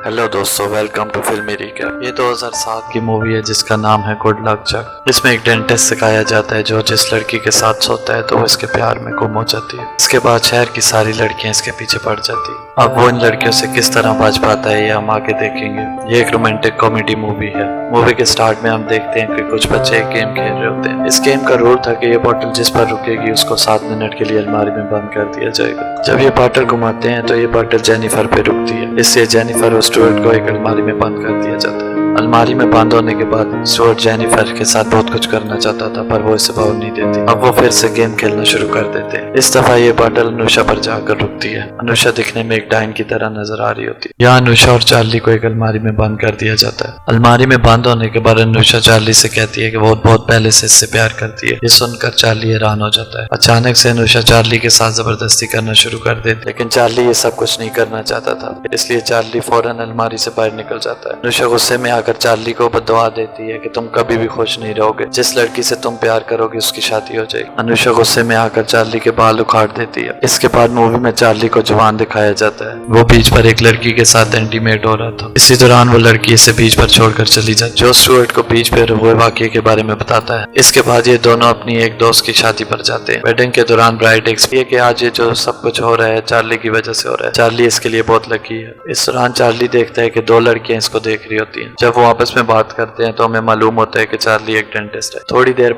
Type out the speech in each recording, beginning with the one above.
Hello दोस्तों, welcome to फिल्मी recap. ये 2007 की मूवी है जिसका नाम है गुड लक चक। इसमें एक डेंटिस्ट सिखाया जाता है जो जिस लड़की के साथ सोता है तो वो इसके प्यार में गुम हो जाती है। इसके बाद शहर की सारी लड़कियां इसके पीछे पड़ जाती है। अब वो इन लड़कियों से किस तरह बच पाता है ये हम आगे देखेंगे। ये एक रोमांटिक कॉमेडी मूवी है। मूवी के स्टार्ट में हम देखते हैं कि कुछ बच्चे एक गेम खेल रहे होते हैं। इस गेम का रूल था कि ये बॉटल जिस पर रुकेगी उसको 7 मिनट के लिए अलमारी में बंद कर दिया जाएगा। जब ये बॉटल घुमाते हैं तो ये बॉटल जेनिफर पे रुकती है। इससे जेनिफर और स्टुअर्ट को एक अलमारी में बंद कर दिया जाता है। अलमारी में बंद होने के बाद स्टुअर्ट जेनिफर के साथ बहुत कुछ करना चाहता था पर वो इसे भाव नहीं देती। अब वो फिर से गेम खेलना शुरू कर देते हैं। इस दफा ये बॉटल अनुषा पर जाकर रुकती है। अनुषा दिखने में एक डायन की तरह नजर आ रही होती है। यहाँ अनुषा और चार्ली को एक अलमारी में बंद कर दिया जाता है। अलमारी में बंद होने के बाद अनुषा चार्ली से कहती है कि वो बहुत पहले से इससे प्यार करती है। ये सुनकर चार्ली हैरान हो जाता है। अचानक से अनुषा चार्ली के साथ जबरदस्ती करना शुरू कर देती है, लेकिन चार्ली ये सब कुछ नहीं करना चाहता था, इसलिए चार्ली फौरन अलमारी से बाहर निकल जाता है। अनुषा गुस्से में आकर चार्ली को बददुआ देती है कि तुम कभी भी खुश नहीं रहोगे, जिस लड़की से तुम प्यार करोगे उसकी शादी हो जाएगी। अनुषा गुस्से में आकर चार्ली के बाल उखाड़ देती है। इसके बाद मूवी में चार्ली को जवान दिखाया जाता है। वो बीच पर एक लड़की के साथ इंटीमेट हो रहा था। इसी दौरान वो लड़की इसे बीच पर छोड़कर चली जाती है, जो स्टुअर्ट को बीच पर हुए वाकये के बारे में बताता है। इसके बाद ये दोनों अपनी एक दोस्त की शादी पर जाते हैं। वेडिंग के दौरान ब्राइड एक्सपेक्ट कि आज ये जो सब कुछ हो रहा है चार्ली की वजह से हो रहा है। चार्ली इसके लिए बहुत लकी है। इस दौरान चार्ली देखता है कि 2 लड़कियां इसको देख रही होती हैं। जब वो आपस में बात करते हैं तो हमें मालूम होता है कि चार्ली एक डेंटिस्ट है। थोड़ी देर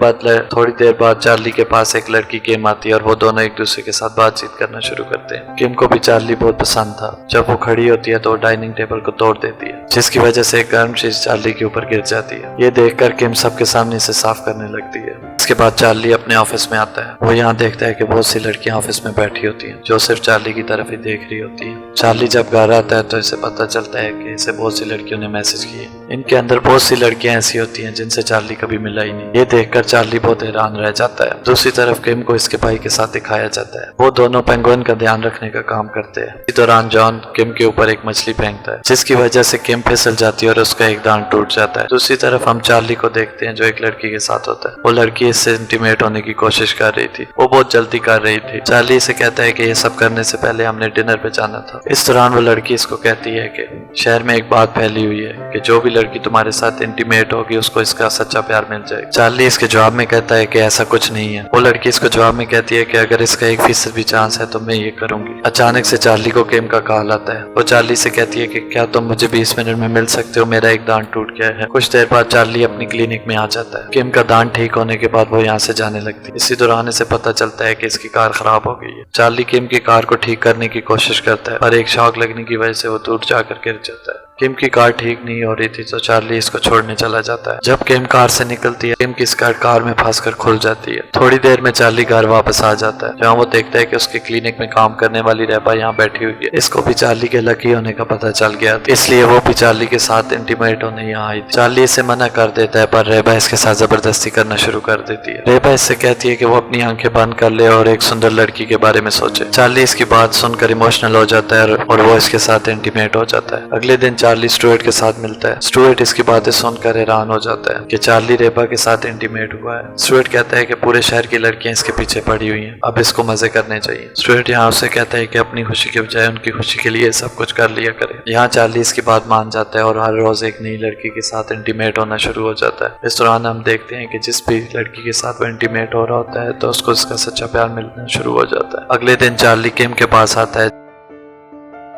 बाद चार्ली के पास एक लड़की किम आती है और वो दोनों एक दूसरे के साथ बातचीत करना शुरू करते हैं। किम को भी चार्ली बहुत पसंद था। जब वो खड़ी होती है तो वो डाइनिंग टेबल को तोड़ देती है, जिसकी वजह से एक गर्म चीज चार्ली के ऊपर गिर जाती है। ये देखकर किम सबके सामने इसे साफ करने लगती है। इसके बाद चार्ली अपने ऑफिस में आता है। वो यहाँ देखता है कि बहुत सी लड़कियां ऑफिस में बैठी होती हैं जो सिर्फ चार्ली की तरफ ही देख रही होती हैं। चार्ली जब घर आता है तो इसे पता चलता है कि इसे बहुत सी लड़कियों ने मैसेज किए। इनके अंदर बहुत सी लड़कियां ऐसी होती हैं जिनसे चार्ली कभी मिला ही नहीं। ये देखकर चार्ली बहुत हैरान रह जाता है। दूसरी तरफ किम को इसके भाई के साथ दिखाया जाता है। वो दोनों पेंगुइन का ध्यान रखने का काम करते हैं। इसी दौरान जॉन किम के ऊपर एक मछली फेंकता है, जिसकी वजह से किम फिसल जाती है और उसका एक दांत टूट जाता है। दूसरी तरफ हम चार्ली को देखते हैं जो एक लड़की के साथ होता है। वो लड़की इससे इंटीमेट होने की कोशिश कर रही थी। वो बहुत जल्दी कर रही थी। चार्ली इसे कहता है कि ये सब करने से पहले हमने डिनर पे जाना था। इस दौरान वो लड़की इसको कहती है कि शहर में एक बात फैली हुई है कि जो भी लड़की तुम्हारे साथ इंटीमेट होगी उसको इसका सच्चा प्यार मिल जाएगा। चार्ली इसके जवाब में कहता है कि ऐसा कुछ नहीं है। वो लड़की इसको जवाब में कहती है कि अगर इसका 1% भी चांस है तो मैं ये करूंगी। अचानक से चार्ली को किम का कॉल आता है। वो चार्ली से कहती है कि क्या तुम मुझे 20 मिनट में मिल सकते हो, मेरा एक दांत टूट गया है। कुछ देर बाद चार्ली अपनी क्लिनिक में आ जाता है। किम का दांत ठीक होने के बाद वो यहाँ से जाने लगती है। इसी दौरान इसे पता चलता है कि इसकी कार खराब हो गई है। चार्ली किम की कार को ठीक करने की कोशिश करता है पर एक शॉक लगने की वजह से वो दूर जाकर गिर जाता है। किम की कार ठीक नहीं हो रही थी तो चार्ली इसको छोड़ने चला जाता है। जब किम कार से निकलती है किम की स्कर्ट कार में फंसकर खुल जाती है। थोड़ी देर में चार्ली घर वापस आ जाता है, जहाँ वो देखता है कि उसके क्लिनिक में काम करने वाली रेबा यहाँ बैठी हुई है। इसको भी चार्ली के लकी होने का पता चल गया, इसलिए वो भी चार्ली के साथ इंटीमेट होने यहाँ आई थी। चार्ली इसे मना कर देता है पर रेबा इसके साथ जबरदस्ती करना शुरू कर देती है। रेबा इससे कहती है कि वो अपनी आंखें बंद कर ले और एक सुंदर लड़की के बारे में सोचे। चार्ली इसकी बात सुनकर इमोशनल हो जाता है और वो इसके साथ इंटीमेट हो जाता है। अगले दिन चार्ली स्टुअर्ट के साथ मिलता है। स्टुअर्ट इसकी बातें सुनकर हैरान हो जाता है कि चार्ली रेबा के साथ इंटीमेट हुआ है। स्टुअर्ट कहता है कि पूरे शहर की लड़कियां इसके पीछे पड़ी हुई हैं, अब इसको मजे करने चाहिए। स्टुअर्ट यहाँ उसे कहता है कि अपनी खुशी के बजाय उनकी खुशी के लिए सब कुछ कर लिया करे। यहाँ चार्ली इसकी बात मान जाता है और हर रोज एक नई लड़की के साथ इंटीमेट होना शुरू हो जाता है। इस दौरान हम देखते हैं कि जिस भी लड़की के साथ वो इंटीमेट हो रहा होता है तो उसको इसका सच्चा प्यार मिलना शुरू हो जाता है। अगले दिन चार्ली किम के पास आता है,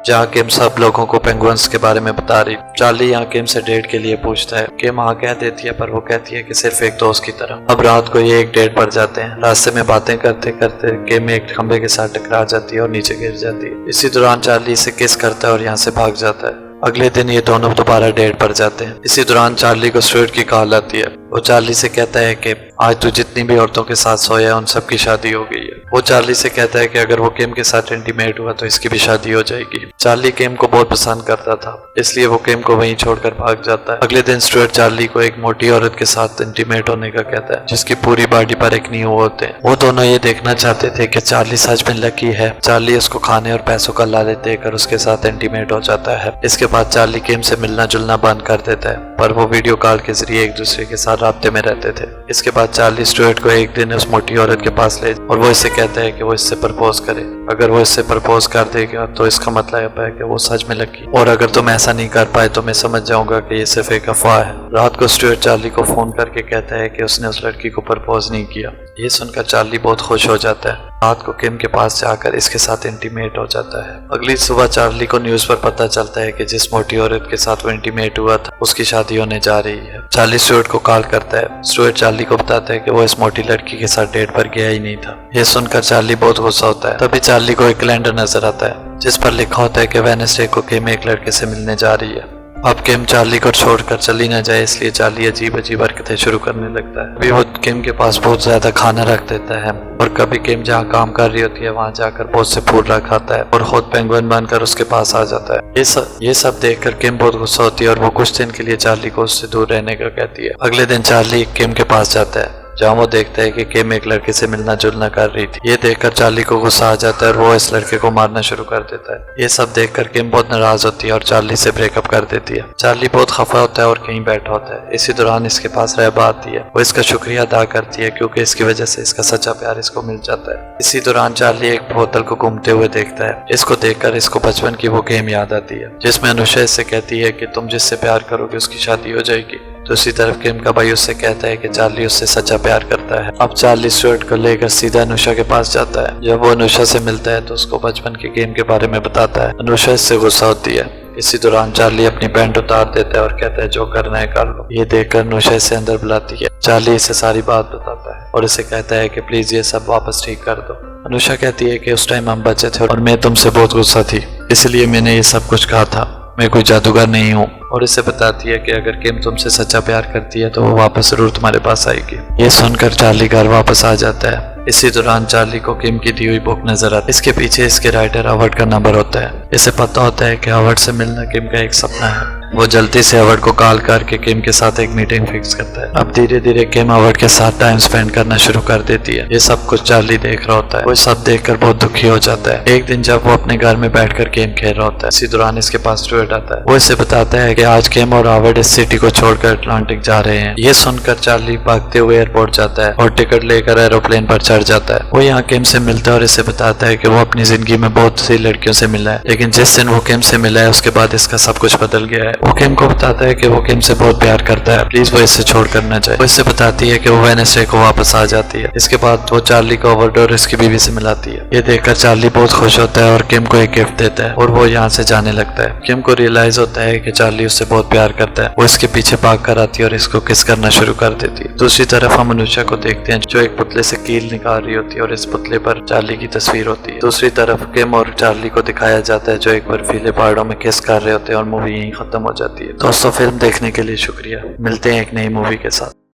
जहाँ किम सब लोगों को पेंगुइन्स के बारे में बता रही। चार्ली यहाँ किम से डेट के लिए पूछता है। किम हाँ कह देती है पर वो कहती है कि सिर्फ एक दोस्त की तरह। अब रात को ये एक डेट पर जाते हैं। रास्ते में बातें करते करते किम एक खंबे के साथ टकरा जाती है और नीचे गिर जाती है। इसी दौरान चार्ली इसे किस करता है और यहाँ से भाग जाता है। अगले दिन ये दोनों दोबारा डेट पर जाते हैं। इसी दौरान चार्ली को स्टुअर्ट की कॉल आती है। वो चार्ली से कहता है कि आज तू जितनी भी औरतों के साथ सोया उन सब की शादी हो गई है। वो चार्ली से कहता है कि अगर वो किम के साथ इंटीमेट हुआ तो इसकी भी शादी हो जाएगी। चार्ली किम को बहुत पसंद करता था, इसलिए वो किम को वहीं छोड़कर भाग जाता है। अगले दिन स्टुअर्ट चार्ली को एक मोटी औरत के साथ इंटीमेट होने का कहता है, जिसकी पूरी बॉडी पर एक नींव होते हैं। वो दोनों ये देखना चाहते थे कि चार्ली सच में लकी है। चार्ली उसको खाने और पैसों का लालच देकर उसके साथ इंटीमेट हो जाता है। इसके बाद चार्ली किम से मिलना जुलना बंद कर देता है पर वो वीडियो कॉल के जरिए एक दूसरे के साथ राब्ते में रहते थे। इसके बाद चार्ली स्टुअर्ट को एक दिन उस मोटी औरत के पास ले और वो इससे कहता है कि वो इससे प्रपोज करे। अगर वो इससे प्रपोज कर देगा तो इसका मतलब है कि वो सच में लगी, और अगर तुम ऐसा नहीं कर पाए तो मैं समझ जाऊंगा कि ये सिर्फ एक अफवाह है। रात को स्टुअर्ट चार्ली को फोन करके कहता है कि उसने उस लड़की को प्रपोज नहीं किया। ये सुनकर चार्ली बहुत खुश हो जाता है। रात को किम के पास जाकर इसके साथ इंटीमेट हो जाता है। अगली सुबह चार्ली को न्यूज पर पता चलता है कि जिस मोटी औरत के साथ वो इंटीमेट हुआ था उसकी शादी होने जा रही है। चार्ली स्टुअर्ट को कॉल करता है। स्टुअर्ट चार्ली को बताता है कि वो इस मोटी लड़की के साथ डेट पर गया ही नहीं था। ये सुनकर चार्ली बहुत गुस्सा होता है। तभी चार्ली को एक कैलेंडर नजर आता है जिस पर लिखा होता है कि वेडनेसडे को किम एक लड़के से मिलने जा रही है। अब किम चार्ली को छोड़कर चली न जाए इसलिए चार्ली अजीब अजीब हरकतें शुरू करने लगता है। अभी वो किम के पास बहुत ज्यादा खाना रख देता है और कभी किम जहाँ काम कर रही होती है वहाँ जाकर बहुत से फूड रख आता है और खुद पेंगुइन बनकर उसके पास आ जाता है। ये सब देखकर किम बहुत गुस्सा होती है और वो कुछ दिन के लिए चार्ली को उससे दूर रहने का कहती है। अगले दिन चार्ली किम के पास जाता है जहाँ वो देखता है कि किम एक लड़के से मिलना जुलना कर रही थी। ये देखकर चार्ली को गुस्सा आ जाता है और वो इस लड़के को मारना शुरू कर देता है। ये सब देखकर किम बहुत नाराज होती है और चार्ली से ब्रेकअप कर देती है। चार्ली बहुत खफा होता है और कहीं बैठा होता है। इसी दौरान इसके पास रहबा आती है। वो इसका शुक्रिया अदा करती है क्योंकि इसकी वजह से इसका सच्चा प्यार इसको मिल जाता है। इसी दौरान चार्ली एक बोतल को घूमते हुए देखता है। इसको देखकर इसको बचपन की वो गेम याद आती है जिसमें अनुषा इससे कहती है कि तुम जिससे प्यार करोगे उसकी शादी हो जाएगी। दूसरी तरफ किम का भाई उससे कहता है कि चार्ली उससे सच्चा प्यार करता है। अब चार्ली स्टुअर्ट को लेकर सीधा अनुषा के पास जाता है। जब वो अनुषा से मिलता है तो उसको बचपन के गेम के बारे में बताता है। अनुषा इससे गुस्सा होती है। इसी दौरान चार्ली अपनी पैंट उतार देता है और कहता है जो करना है कर लो। ये देखकर अनुषा इसे अंदर बुलाती है। चार्ली इसे सारी बात बताता है और इसे कहता है कि प्लीज ये सब वापस ठीक कर दो। अनुषा कहती है कि उस टाइम हम बच्चे थे और मैं तुमसे बहुत गुस्सा थी, इसलिए मैंने ये सब कुछ कहा था। मैं कोई जादूगर नहीं हूँ। और इसे बताती है कि अगर किम तुमसे सच्चा प्यार करती है तो वो वापस जरूर तुम्हारे पास आएगी। ये सुनकर चार्ली घर वापस आ जाता है। इसी दौरान चार्ली को किम की दी हुई बुक नजर आती है। इसके पीछे इसके राइटर हॉवर्ड का नंबर होता है। इसे पता होता है कि हॉवर्ड से मिलना किम का एक सपना है। वो जल्दी से हॉवर्ड को कॉल करके किम के साथ एक मीटिंग फिक्स करता है। अब धीरे धीरे किम हॉवर्ड के साथ टाइम स्पेंड करना शुरू कर देती है। ये सब कुछ चार्ली देख रहा होता है। वो सब देखकर बहुत दुखी हो जाता है। एक दिन जब वो अपने घर में बैठकर गेम खेल रहा होता है, इसी दौरान इसके पास स्टुअर्ट आता है। वो इसे बताता है कि आज किम और हॉवर्ड इस सिटी को छोड़कर अटलांटिक जा रहे हैं। ये सुनकर चार्ली भागते हुए एयरपोर्ट जाता है और टिकट लेकर एरोप्लेन पर चढ़ जाता है। वो यहाँ किम से मिलता है और इसे बताता है कि वो अपनी जिंदगी में बहुत सी लड़कियों से मिला है, लेकिन जिस दिन वो किम से मिला है उसके बाद इसका सब कुछ बदल गया है। वो किम को बताता है कि वो किम से बहुत प्यार करता है, प्लीज वो इससे छोड़कर न जाए। वो इससे बताती है कि वो वेडनेसडे को वापस आ जाती है। इसके बाद वो चार्ली को हॉवर्ड और इसकी बीवी से मिलाती है। ये देखकर चार्ली बहुत खुश होता है और किम को एक गिफ्ट देता है और वो यहाँ से जाने लगता है। किम को रियलाइज होता है कि चार्ली उससे बहुत प्यार करता है। वो इसके पीछे भाग कर आती है और इसको किस करना शुरू कर देती है। दूसरी तरफ हम अनुषा को देखते हैं जो एक पुतले से कील निकाल रही होती है और इस पुतले पर चार्ली की तस्वीर होती है। दूसरी तरफ किम और चार्ली को दिखाया जाता है जो एक बर्फीले पहाड़ों में किस कर रहे होते हैं और मूवी यहीं खत्म हो जाती है। दोस्तों, फिल्म देखने के लिए शुक्रिया। मिलते हैं एक नई मूवी के साथ।